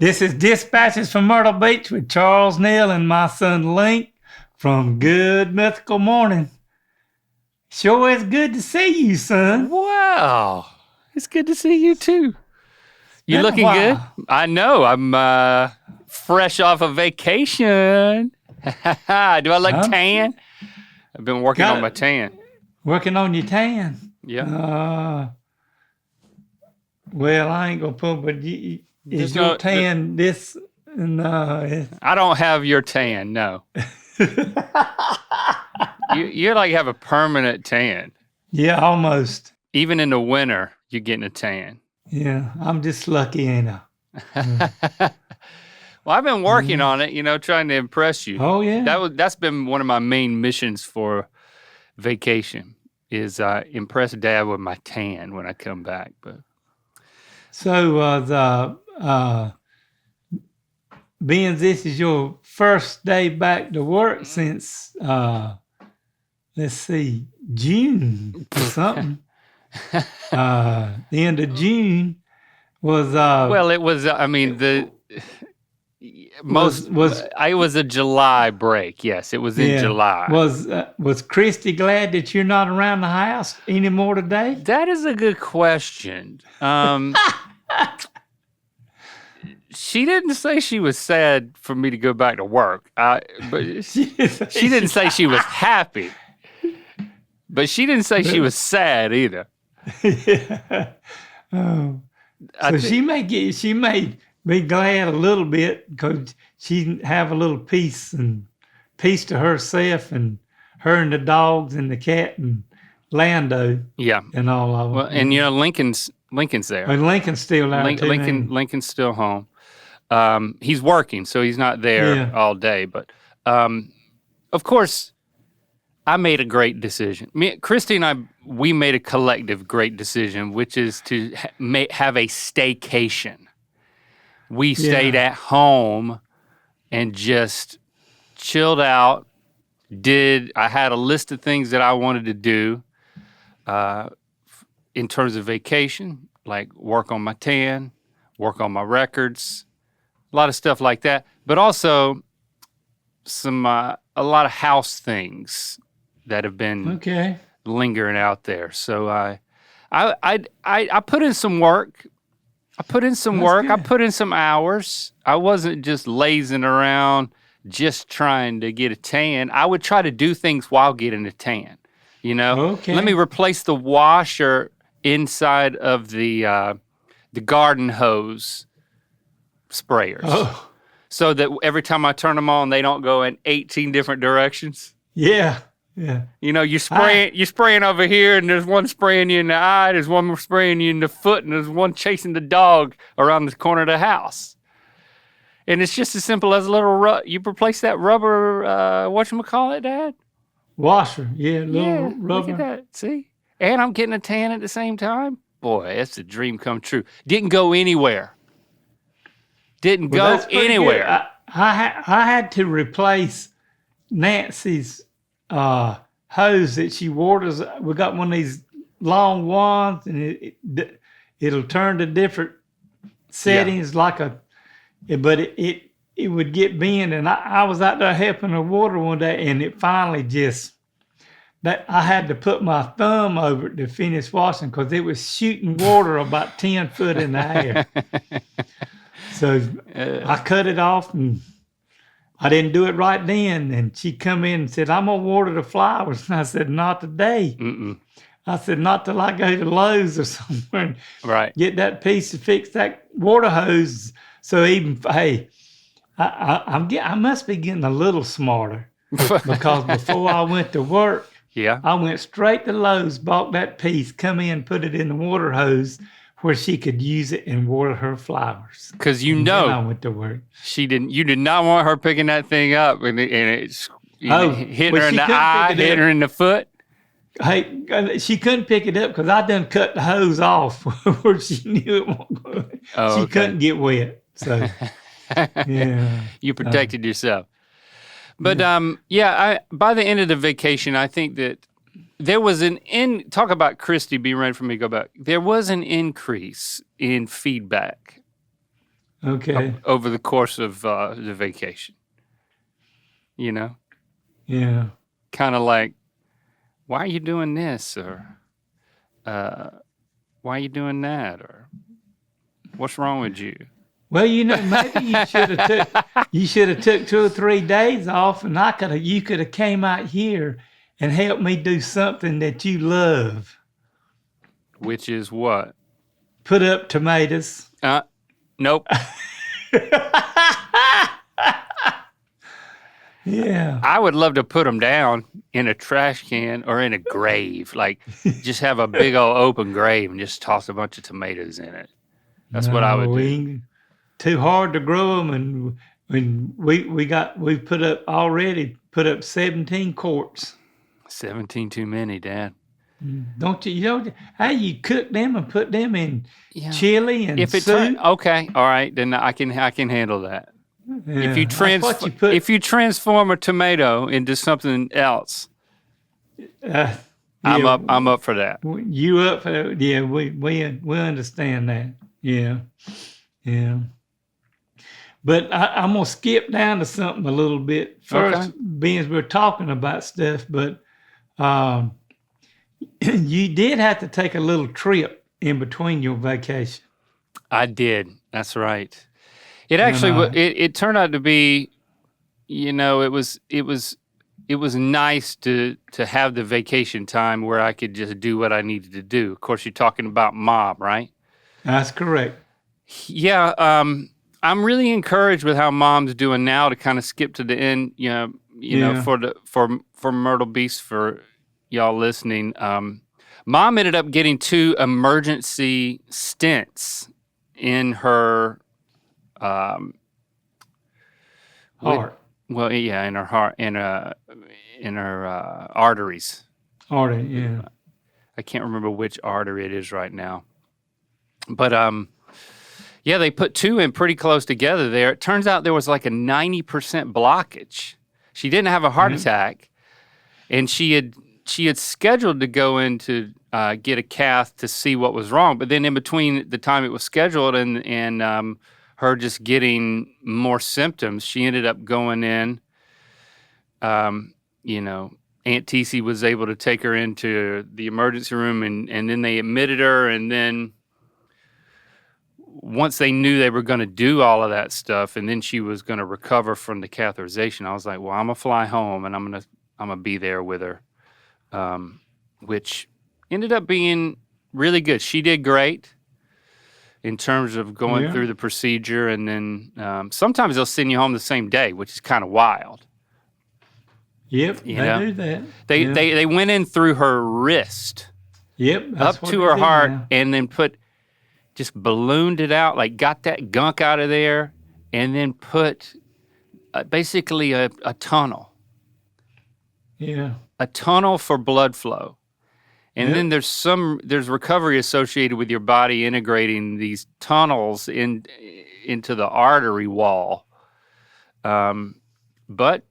This is Dispatches from Myrtle Beach with Charles Neal and my son Link from Good Mythical Morning. Sure is good to see you, son. Wow. It's good to see you too. You looking good? I know. I'm fresh off a vacation. Do I look tan? I've been working on my tan. Working on your tan? Yeah. Well, I ain't going to put, but is your tan this? No. I don't have your tan, no. You like have a permanent tan. Yeah, almost. Even in the winter, you're getting a tan. Yeah, I'm just lucky, ain't I? Well, I've been working on it, trying to impress you. Oh, yeah. That's been one of my main missions for vacation is impress Dad with my tan when I come back. But so being this is your first day back to work since let's see, June or something. The end of June was well, it was. I mean, it was a July break. Yes, it was in July. Was Christy glad that you're not around the house anymore today? That is a good question. She didn't say she was sad for me to go back to work. But she didn't say she was happy. But she didn't say she was sad either. Yeah. Oh. So she may be glad a little bit because she have a little peace to herself and her and the dogs and the cat and Lando. Yeah. And all of them. Well, and Lincoln's there. And Lincoln's still there too. Lincoln's still home. He's working, so he's not there all day. But of course, I made a great decision. Christy and I, we made a collective great decision, which is to have a staycation. We stayed at home and just chilled out. I had a list of things that I wanted to do in terms of vacation, like work on my tan, work on my records, a lot of stuff like that. But also a lot of house things that have been lingering out there. So I put in some work. I put in some hours. I wasn't just lazing around just trying to get a tan. I would try to do things while getting a tan. Let me replace the washer inside of the garden hose sprayers, so that every time I turn them on, they don't go in 18 different directions. Yeah. Yeah. You're spraying over here, and there's one spraying you in the eye, there's one spraying you in the foot, and there's one chasing the dog around the corner of the house. And it's just as simple as a little you replace that rubber, whatchamacallit, Dad? Washer, little rubber. Look at that, see? And I'm getting a tan at the same time. Boy, that's a dream come true. Didn't go anywhere. I had to replace Nancy's hose that she wore. We got one of these long ones, and it'll turn to different settings but it would get bent, and I was out there helping her water one day, and it finally I had to put my thumb over it to finish washing because it was shooting water about 10 foot in the air. So I cut it off, and I didn't do it right then. And she come in and said, "I'm going to water the flowers." And I said, "Not today." Mm-mm. I said, "Not till I go to Lowe's or somewhere and get that piece to fix that water hose." So I must be getting a little smarter because before I went to work, I went straight to Lowe's, bought that piece, come in, put it in the water hose where she could use it and water her flowers. Because then I went to work. You did not want her picking that thing up and it's hitting her in the eye, hitting her in the foot. Hey, she couldn't pick it up because I done cut the hose off where she knew it wasn't going. She couldn't get wet. So, you protected yourself. But by the end of the vacation, I think that there was talk about Christy being ready for me to go back. There was an increase in feedback Okay. over the course of the vacation. You know, Yeah. kind of like, why are you doing this, or why are you doing that, or what's wrong with you? Well, maybe you should have took 2 or 3 days off, and you could have came out here and helped me do something that you love. Which is what? Put up tomatoes. Nope. Yeah. I would love to put them down in a trash can or in a grave. Like, just have a big old open grave and just toss a bunch of tomatoes in it. That's what I would do. Too hard to grow them, and we put up 17 quarts. 17 too many, Dad. Don't you? How you cook them and put them in Yeah. chili and soup? Okay, all right, then I can handle that. Yeah, If you transform a tomato into something else, I'm up for that. You up for that? Yeah, we understand that. Yeah, yeah. But I'm gonna skip down to something a little bit first, being as we're talking about stuff. But you did have to take a little trip in between your vacation. I did. That's right. It actually it turned out to be, it was nice to have the vacation time where I could just do what I needed to do. Of course, you're talking about Mom, right? That's correct. Yeah, I'm really encouraged with how Mom's doing now. To kind of skip to the end, for Myrtle Beach, for y'all listening. Mom ended up getting 2 emergency stents in her heart. In her heart, in her arteries. Artery, yeah. I can't remember which artery it is right now, but they put 2 in pretty close together there. It turns out there was like a 90% blockage. She didn't have a heart attack, and she had scheduled to go in to get a cath to see what was wrong. But then in between the time it was scheduled and her just getting more symptoms, she ended up going in. Aunt Tessie was able to take her into the emergency room, and then they admitted her. And then once they knew they were going to do all of that stuff, and then she was going to recover from the catheterization, I was like, well, I'm going to fly home, and I'm going to be there with her. Which ended up being really good. She did great in terms of going through the procedure, and then sometimes they'll send you home the same day, which is kind of wild. Yep, they do that. They went in through her wrist, up to her heart, and then just ballooned it out, like got that gunk out of there, and then put basically a tunnel. Yeah. A tunnel for blood flow. And then there's recovery associated with your body integrating these tunnels into the artery wall. But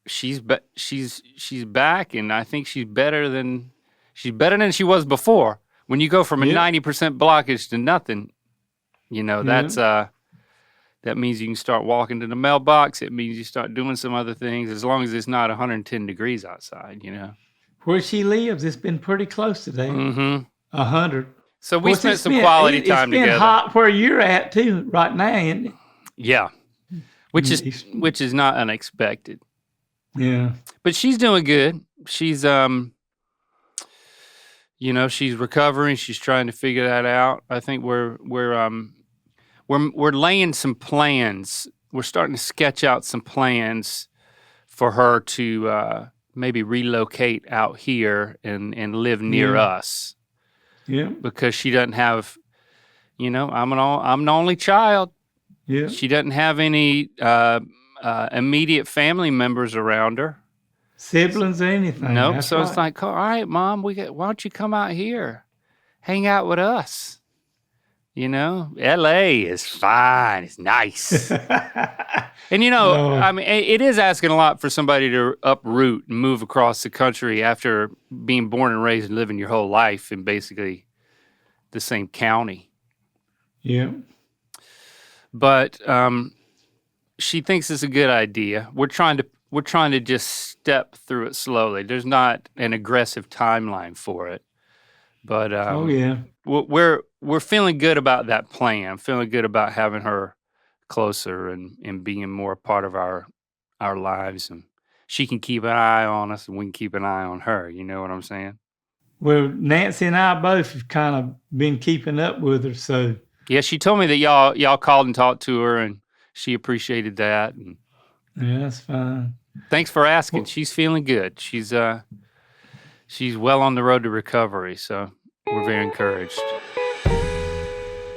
she's back, and I think she's better than she was before. When you go from a 90% blockage to nothing, that's that means you can start walking to the mailbox. It means you start doing some other things, as long as it's not 110 degrees outside, Where she lives, it's been pretty close today. 100. So we spent some quality time together. It's been hot where you're at too right now, isn't it? Yeah, which is not unexpected. Yeah, but she's doing good. She's she's recovering. She's trying to figure that out. I think we're laying some plans. We're starting to sketch out some plans for her to maybe relocate out here and live near us. Yeah. Because she doesn't have, I'm the only child. Yeah. She doesn't have any immediate family members around her. Siblings or anything. Nope. That's So right. It's like, all right, Mom, why don't you come out here? Hang out with us. LA is fine. It's nice. And, I mean, it is asking a lot for somebody to uproot and move across the country after being born and raised and living your whole life in basically the same county. Yeah. But she thinks it's a good idea. We're trying to just step through it slowly. There's not an aggressive timeline for it, but Oh yeah. we're feeling good about that plan. Feeling good about having her closer and being more a part of our lives, and she can keep an eye on us, and we can keep an eye on her. You know what I'm saying? Well, Nancy and I both have kind of been keeping up with her, so Yeah, she told me that y'all called and talked to her, and she appreciated that. And yeah, that's fine. thanks for asking. Well, She's feeling good. She's well on the road to recovery, so we're very encouraged.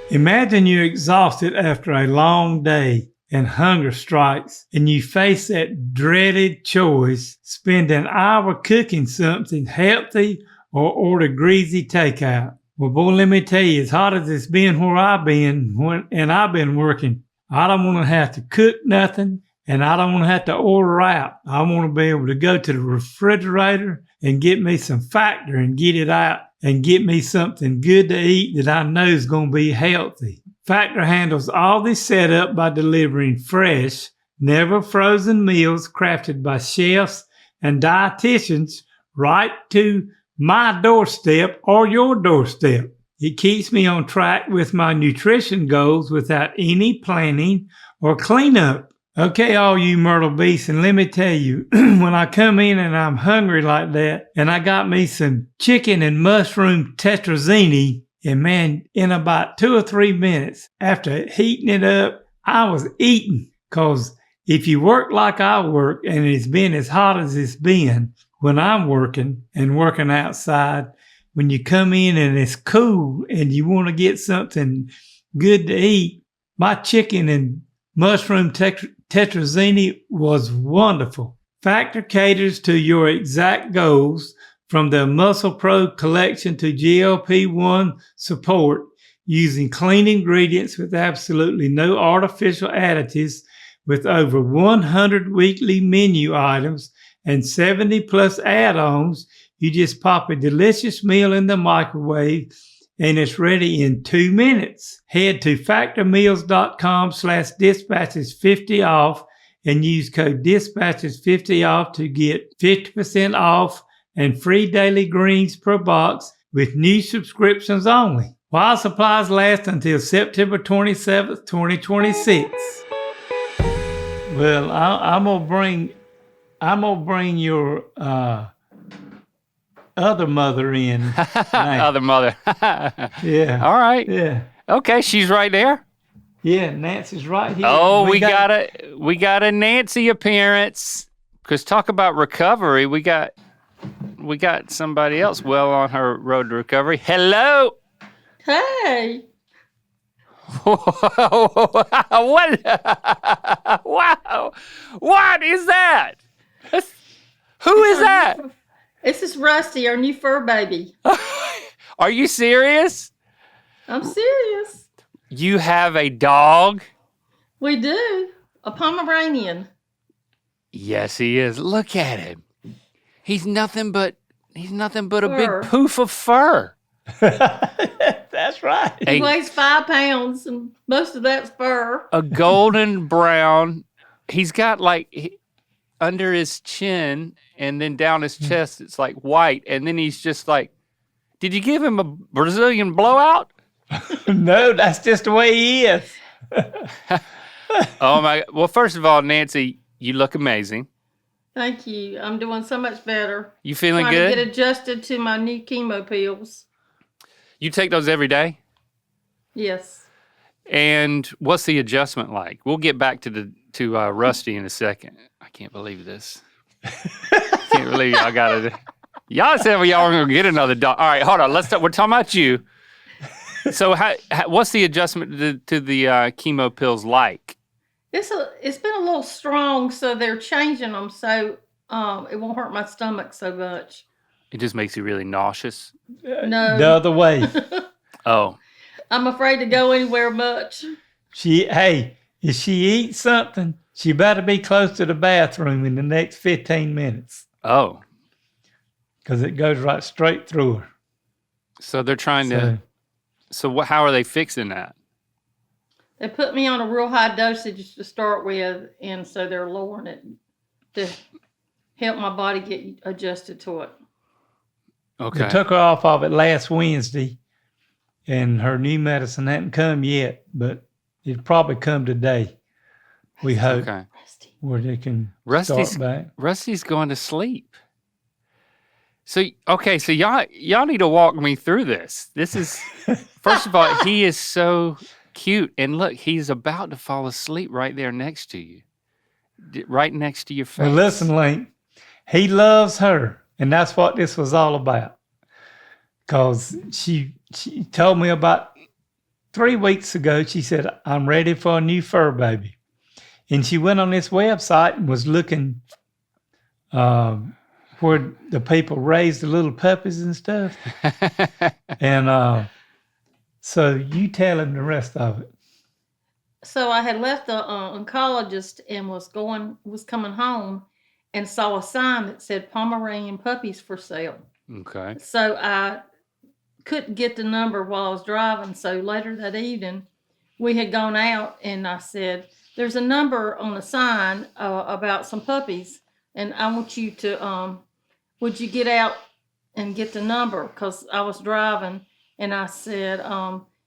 imagine you're exhausted after a long day and hunger strikes, and you face that dreaded choice: spend an hour cooking something healthy or order greasy takeout. Well, boy, let me tell you, as hot as it's been where I've been, and I've been working, I don't want to have to cook nothing, and I don't want to have to order out. I want to be able to go to the refrigerator and get me some Factor and get it out and get me something good to eat that I know is going to be healthy. Factor handles all this setup by delivering fresh, never frozen meals crafted by chefs and dietitians right to my doorstep or your doorstep. It keeps me on track with my nutrition goals without any planning or cleanup. Okay, all you Myrtle Beasts, and let me tell you, when I come in and I'm hungry like that, and I got me some chicken and mushroom tetrazzini, and man, in about 2 or 3 minutes after heating it up, I was eating. Cause if you work like I work, and it's been as hot as it's been when I'm working and working outside, when you come in and it's cool and you want to get something good to eat, my chicken and mushroom tetrazzini was wonderful. Factor caters to your exact goals, from the Muscle Pro collection to GLP-1 support, using clean ingredients with absolutely no artificial additives, with over 100 weekly menu items and 70 plus add-ons. You just pop a delicious meal in the microwave and it's ready in 2 minutes. Head to factormeals.com/dispatches50 off and use code dispatches50 off to get 50% off and free daily greens per box with new subscriptions only, while supplies last until September 27th, 2026. Well, I'm gonna bring your other mother in. Other mother. Yeah. All right. Yeah. Okay, she's right there. Yeah, Nancy's right here. Oh, we got a Nancy appearance. Because talk about recovery, we got somebody else well on her road to recovery. Hello. Hey, What? Wow. What is that? Who is that? this is Rusty, our new fur baby. Are you serious? I'm serious. You have a dog? We do. A Pomeranian. Yes, he is. Look at him. He's nothing but a big Fur. poof of fur. That's right. He weighs 5 pounds, and most of that's fur. A golden brown. He's got under his chin and then down his chest, it's like white. And then he's just like, did you give him a Brazilian blowout? No, that's just the way he is. Oh my. Well, first of all, Nancy, you look amazing. Thank you. I'm doing so much better. You feeling Trying good? to get adjusted to my new chemo pills. You take those every day? Yes. And what's the adjustment like? We'll get back to Rusty in a second. I can't believe this. Can't believe y'all got it. Y'all said y'all were going to get another dog. All right, hold on. We're talking about you. So what's the adjustment to the chemo pills like? It's been a little strong, so they're changing them so it won't hurt my stomach so much. It just makes you really nauseous. No. The other way. Oh. I'm afraid to go anywhere much. If she eats something, she better be close to the bathroom in the next 15 minutes. Oh. Because it goes right straight through her. So they're trying to. So how are they fixing that? They put me on a real high dosage to start with, and so they're lowering it to help my body get adjusted to it. Okay. They took her off of it last Wednesday, and her new medicine hadn't come yet, but it'll probably come today. We hope Okay. where they can Rusty's start back. Rusty's going to sleep. So okay, so y'all need to walk me through this. This is first of all, he is so cute, and look, he's about to fall asleep right there next to you, right next to your face. Well, listen, Link, he loves her, and that's what this was all about. Because she told me about 3 weeks ago, she said, I'm ready for a new fur baby. And she went on this website and was looking where the people raise the little puppies and stuff. And so you tell him the rest of it. So I had left the oncologist and was coming home and saw a sign that said Pomeranian puppies for sale. Okay. So I couldn't get the number while I was driving. So later that evening, we had gone out, and I said, there's a number on the sign about some puppies, and I want you to, would you get out and get the number? Because I was driving, and I said,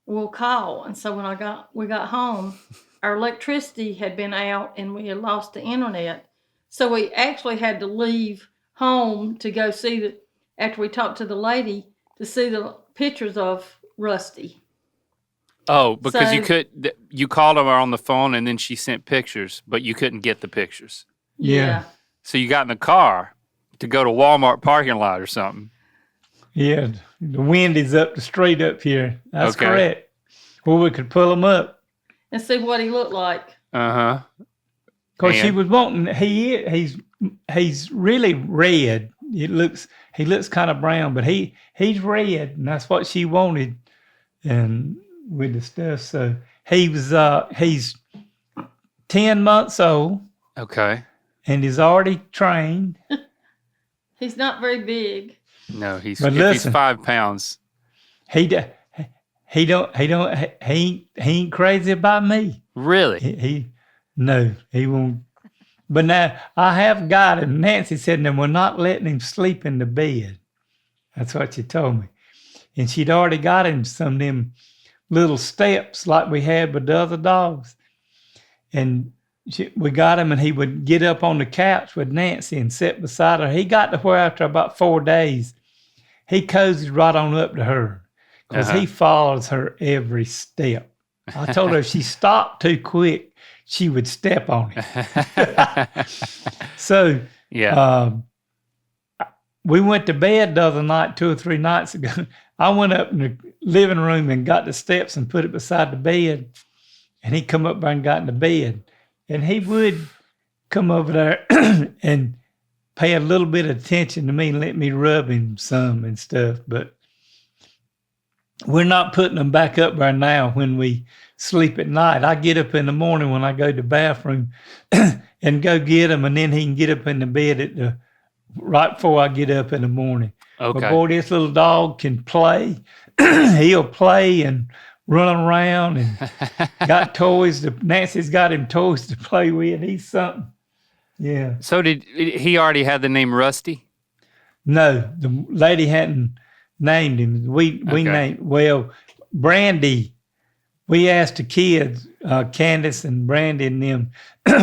we'll call. And so when we got home, our electricity had been out, and we had lost the internet. So we actually had to leave home to go see after we talked to the lady, to see the pictures of Rusty. Oh, because So- you called her on the phone, and then she sent pictures, but you couldn't get the pictures. Yeah. So you got in the car to go to Walmart parking lot or something. Yeah, the wind is up the street up here. That's Okay. correct. Well, we could pull him up. And see what he looked like. Uh-huh. Because she And- was wanting, he's really red. He looks kind of brown, but he's red, and that's what she wanted. And with the stuff, so he's 10 months old, Okay. and he's already trained. He He's not very big. No, he's But if he's listen. 5 pounds. He ain't crazy about me. Really? He won't. But now I have got him. Nancy said, "No, we're not letting him sleep in the bed." That's what she told me, and she'd already got him some of them little steps like we had with the other dogs, and we got him, and he would get up on the couch with Nancy and sit beside her. He got to where after about 4 days, he cozied right on up to her because he follows her every step. I told her if she stopped too quick, she would step on it. So Yeah. we went to bed the other night, 2 or 3 nights ago. I went up in the living room and got the steps and put it beside the bed. And he come up there and got in the bed. And he would come over there and pay a little bit of attention to me and let me rub him some and stuff. But we're not putting them back up there now when we sleep at night. I get up in the morning when I go to the bathroom and go get him, and then he can get up in the bed right before I get up in the morning. Okay. But boy, this little dog can play. He'll play and run around and got toys. Nancy's got him toys to play with. He's something. Yeah. So did he already have the name Rusty? No, the lady hadn't named him. We named, Brandy. We asked the kids, Candace and Brandy and them,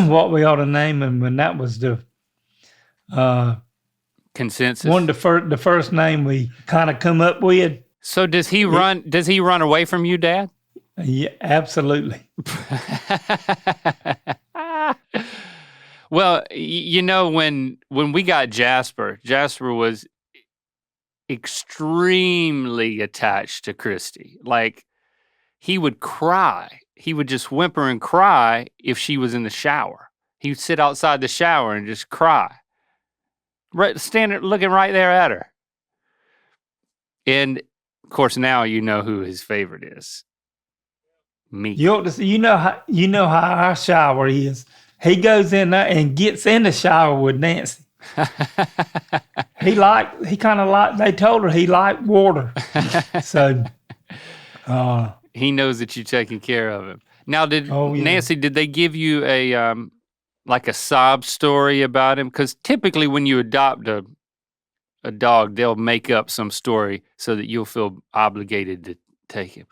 what we ought to name him, and that was the Consensus. one of the first name we kind of come up with. So does he run? Does he run away from you, Dad? Yeah, absolutely. Well, you know, when we got Jasper was extremely attached to Christy. Like, he would cry. He would just whimper and cry if she was in the shower. He would sit outside the shower and just cry. Right, standing, looking right there at her. And of course, now you know who his favorite is. Me. You ought to see, you know how our shower is. He goes in there and gets in the shower with Nancy. They told her he liked water. So He knows that you're taking care of him. Now, did Oh, yeah. Nancy? Did they give you a like a sob story about him? Because typically, when you adopt a dog, they'll make up some story so that you'll feel obligated to take him.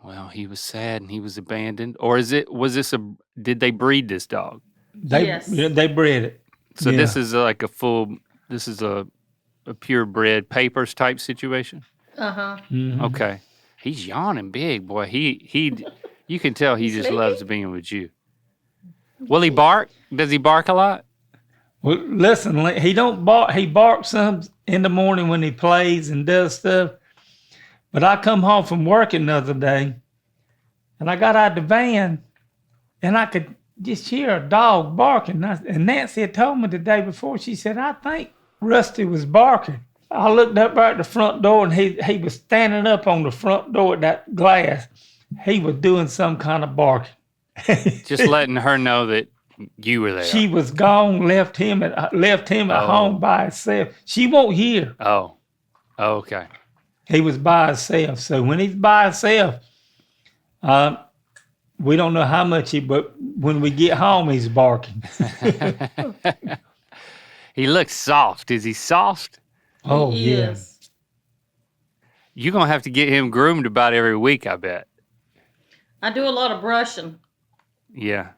Well, he was sad and he was abandoned, or did they breed this dog? Yes. They bred it. So Yeah. this is like this is a purebred papers type situation. Uh-huh. Mhm. Okay, he's yawning big, boy. You can tell he just Sleepy? loves being with you. Will he bark? Does he bark a lot? Well, listen, he don't bark. He barks some in the morning when he plays and does stuff. But I come home from work another day, and I got out the van, and I could just hear a dog barking. And Nancy had told me the day before. She said, "I think Rusty was barking." I looked up right at the front door, and he was standing up on the front door at that glass. He was doing some kind of barking. Just letting her know that you were there. She was gone, left him at home by himself. She won't hear. Oh, okay. He was by himself. So when he's by himself, we don't know how much but when we get home, he's barking. He looks soft. Is he soft? Oh, He yeah. is. You're gonna have to get him groomed about every week, I bet. I do a lot of brushing. Yeah.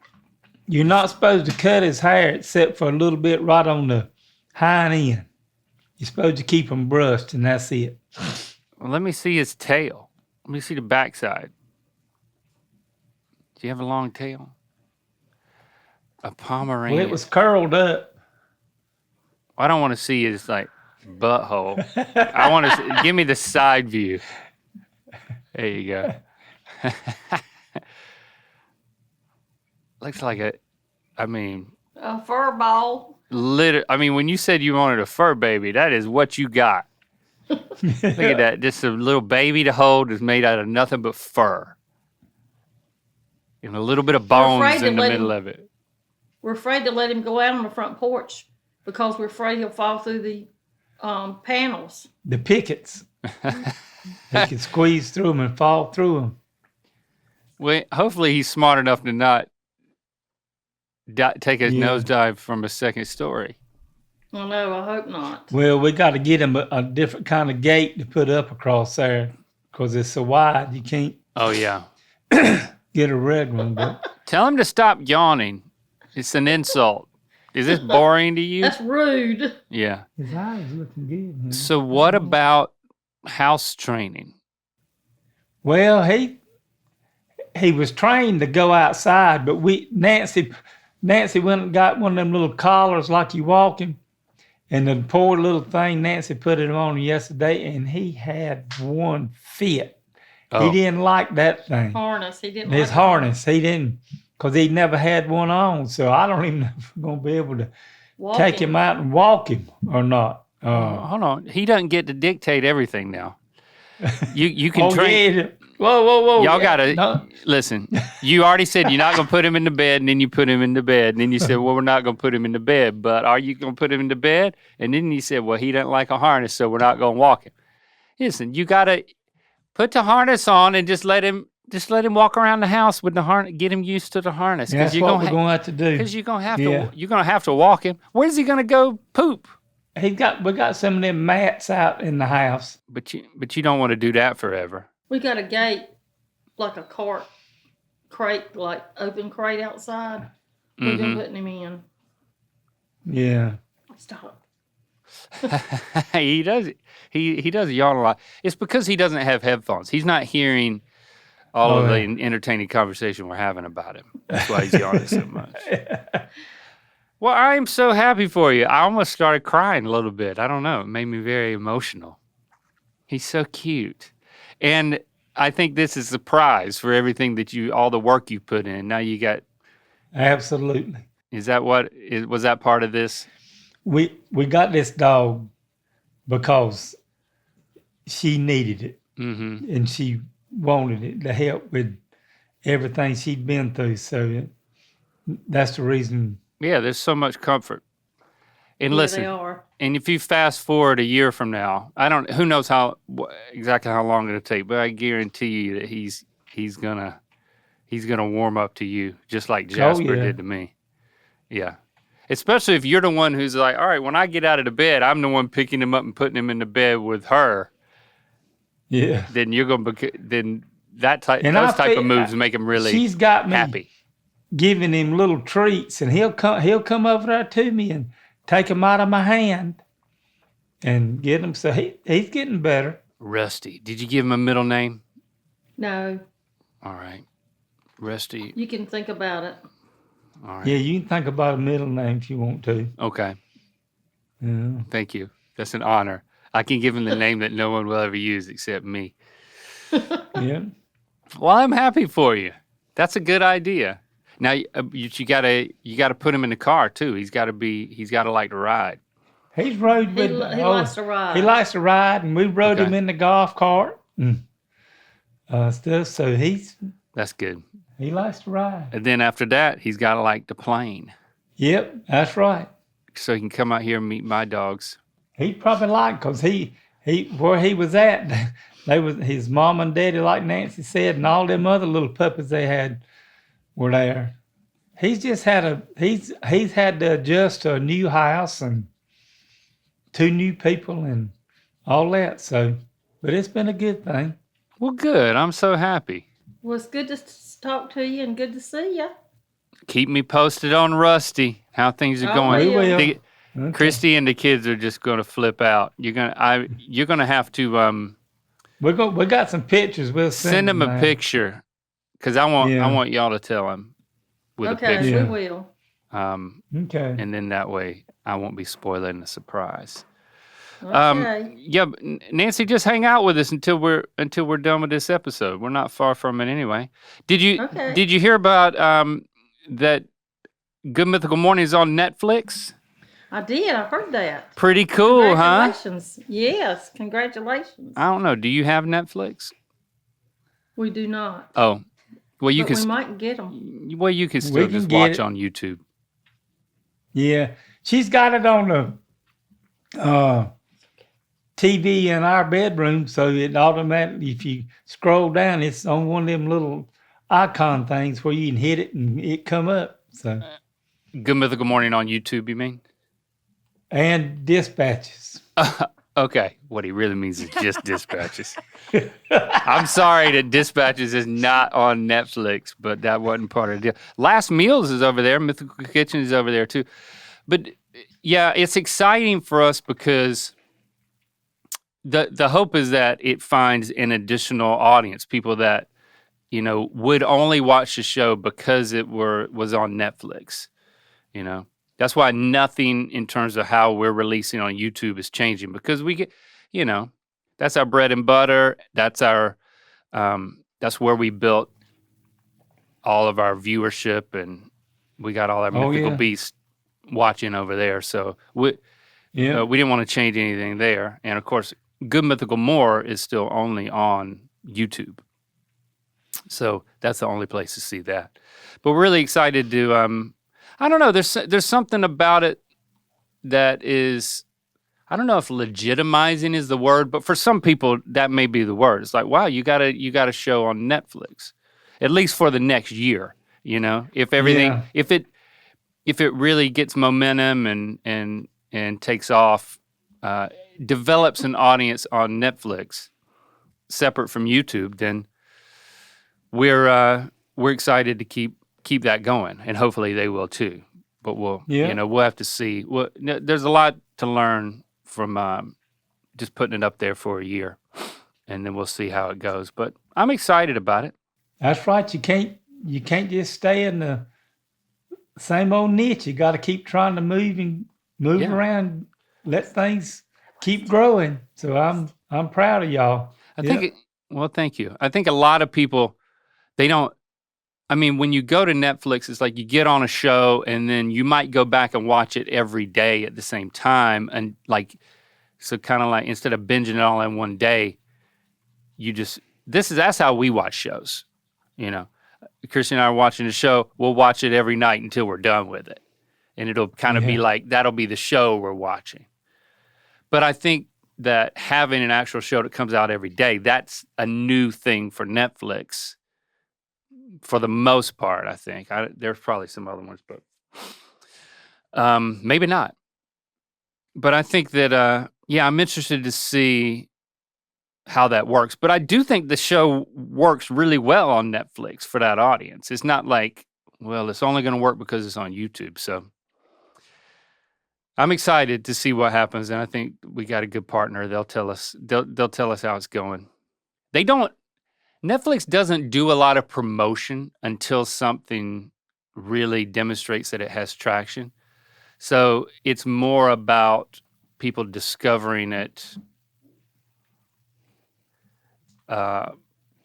You're not supposed to cut his hair except for a little bit right on the hind end. You're supposed to keep him brushed, and that's it. Well, let me see his tail. Let me see the backside. Do you have a long tail? A Pomeranian. Well, it was curled up. I don't want to see his like butthole. I want to give me the side view. There you go. Looks like a Fur ball. when you said you wanted a fur baby, that is what you got. Look at that. Just a little baby to hold is made out of nothing but fur. And a little bit of bones afraid to in the let middle him- of it. We're afraid to let him go out on the front porch because we're afraid he'll fall through the panels. The pickets. They could squeeze through them and fall through them. Well, hopefully he's smart enough to not take a Yeah. nosedive from a second story. Oh, no, I hope not. Well, we got to get him a different kind of gate to put up across there because it's so wide you can't Oh, yeah. get a red one. But Tell him to stop yawning. It's an insult. Is this boring to you? That's rude. Yeah. his eyes looking good. Man. So what about house training? Well, he was trained to go outside, but Nancy went and got one of them little collars like you walking, and the poor little thing Nancy put it on yesterday, and he had one fit. Oh. He didn't like that thing. Harness. He didn't His like harness, he didn't, because he never had one on. So I don't even know if we're gonna be able to walking. take him out and walk him or not. Hold on. He doesn't get to dictate everything now. You can train. Yeah. Whoa! Y'all Yeah, gotta no. listen. You already said you're not gonna put him in the bed, and then you put him in the bed, and then you said, "Well, we're not gonna put him in the bed." But are you gonna put him in the bed? And then you said, "Well, he doesn't like a harness, so we're not gonna walk him." Listen, you gotta put the harness on and just let him walk around the house with the harness. Get him used to the harness That's you're what gonna we're gonna have to do. because you're gonna have Yeah. to you're gonna have to walk him. Where's he gonna go poop? We got some of them mats out in the house. But you don't want to do that forever. We got a gate, like a crate, like open crate outside. We've been putting him in. Yeah. Stop. He does yawn a lot. It's because he doesn't have headphones. He's not hearing all of the entertaining conversation we're having about him. That's why he's yawning so much. Well, I'm so happy for you. I almost started crying a little bit. I don't know. It made me very emotional. He's so cute. And I think this is the prize for everything all the work you put in. Now you got, Absolutely. was that part of this? We got this dog because she needed it Mm-hmm. and she wanted it to help with everything she'd been through. So that's the reason. Yeah, there's so much comfort. And Yeah, listen, they are. and if you fast forward a year from now, who knows exactly how long it'll take, but I guarantee you that he's gonna He's going to warm up to you just like Jasper yeah. did to me. Yeah. Especially if you're the one who's like, all right, when I get out of the bed, I'm the one picking him up and putting him in the bed with her. Yeah. Then you're going to then And those type of moves make him really she's got me happy. giving him little treats, and he'll come over there to me and take them out of my hand and get them. So he's getting better. Rusty. Did you give him a middle name? No, All right. Rusty. you can think about it. All right. Yeah, you can think about a middle name if you want to. Okay. Yeah. Thank you. That's an honor. I can give him the name that no one will ever use except me. Yeah. Well, I'm happy for you. That's a good idea. Now you gotta put him in the car too. He's gotta like to ride. He's rode He with. likes to ride. He likes to ride, and we rode Okay. him in the golf cart and stuff. So That's good. he likes to ride. And then after that, he's gotta like the plane, Yep, that's right. so he can come out here and meet my dogs. He probably liked because he where he was at, his mom and daddy, like Nancy said, and all them other little puppies they had were there. He's just had he's had to adjust to a new house and 2 new people and all that. So, but it's been a good thing. Well, good. I'm so happy. Well, it's good to talk to you and good to see you. Keep me posted on Rusty, how things are I going. will. We will. The- Okay. Christy and the kids are just gonna flip out. You're gonna have to We got some pictures. We'll send him a now. picture, because I want Yeah. y'all to tell him with a Okay, picture. Yeah. we will. Okay. And then that way I won't be spoiling the surprise. Okay. Yeah, Nancy, just hang out with us until we're done with this episode. We're not far from it anyway. Did you hear about that Good Mythical Mornings on Netflix? I did. I heard that. Pretty cool, huh? Congratulations. Yes, congratulations. I don't know. Do you have Netflix? We do not. Oh, well, you But can. we might get them. Well, you can We still can just get watch it. on YouTube. Yeah, she's got it on the TV in our bedroom, so it automatically, if you scroll down, it's on one of them little icon things where you can hit it and it come up. So, Good Mythical Morning on YouTube, you mean? and Dispatches. Okay, what he really means is just Dispatches. I'm sorry that Dispatches is not on Netflix, but that wasn't part of the deal. Last Meals is over there. Mythical Kitchen is over there too. But yeah, it's exciting for us because the hope is that it finds an additional audience, people that would only watch the show because it was on Netflix. That's why nothing in terms of how we're releasing on YouTube is changing, because we get, that's our bread and butter. That's that's where we built all of our viewership, and we got all our mythical beasts watching over there. So we didn't want to change anything there. And of course, Good Mythical More is still only on YouTube. So that's the only place to see that. But we're really excited to, I don't know, there's something about it that is, I don't know if legitimizing is the word, but for some people that may be the word. It's like, wow, you got a show on Netflix, at least for the next year. If everything, if it really gets momentum and takes off, develops an audience on Netflix separate from YouTube, then we're excited to keep that going, and hopefully they will too. But we'll have to see. There's a lot to learn from just putting it up there for a year, and then we'll see how it goes. But I'm excited about it. That's right. You can't just stay in the same old niche. You got to keep trying to move around, let things keep growing. So I'm proud of y'all. Well, thank you. I think a lot of people, they don't. I mean, when you go to Netflix, it's like you get on a show and then you might go back and watch it every day at the same time. And so kind of like instead of binging it all in one day, that's how we watch shows. Christy and I are watching the show. We'll watch it every night until we're done with it. And it'll kind of be like, that'll be the show we're watching. But I think that having an actual show that comes out every day, that's a new thing for Netflix. for the most part, I think. There's probably some other ones, but maybe not. But I think that, I'm interested to see how that works. But I do think the show works really well on Netflix for that audience. It's not like, well, it's only going to work because it's on YouTube. So I'm excited to see what happens, and I think we got a good partner. They'll tell us. They'll tell us how it's going. Netflix doesn't do a lot of promotion until something really demonstrates that it has traction. So it's more about people discovering it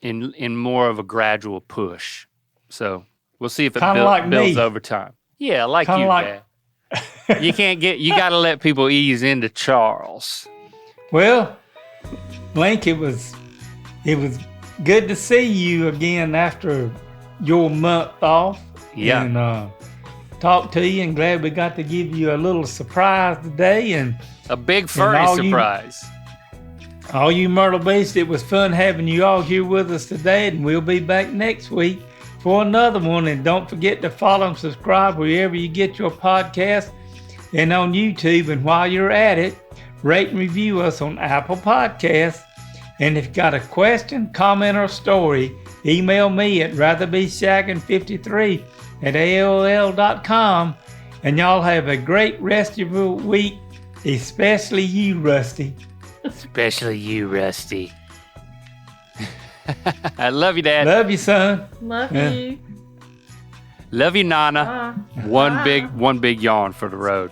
in more of a gradual push. So we'll see if it builds over time. Yeah, like Kinda you, like- Dad. You got to let people ease into Charles. Well, Link, it was good to see you again after your month off. Yeah. And talk to you, and glad we got to give you a little surprise today. And A big furry all surprise. all you Myrtle Beach, it was fun having you all here with us today, and we'll be back next week for another one. And don't forget to follow and subscribe wherever you get your podcast and on YouTube. And while you're at it, rate and review us on Apple Podcasts. And if you got a question, comment, or story, email me at ratherbeShagging53@AOL.com. And y'all have a great rest of your week, especially you, Rusty. Especially you, Rusty. I love you, Dad. Love you, son. Love Yeah. you. Love you, Nana. Bye. One big yawn for the road.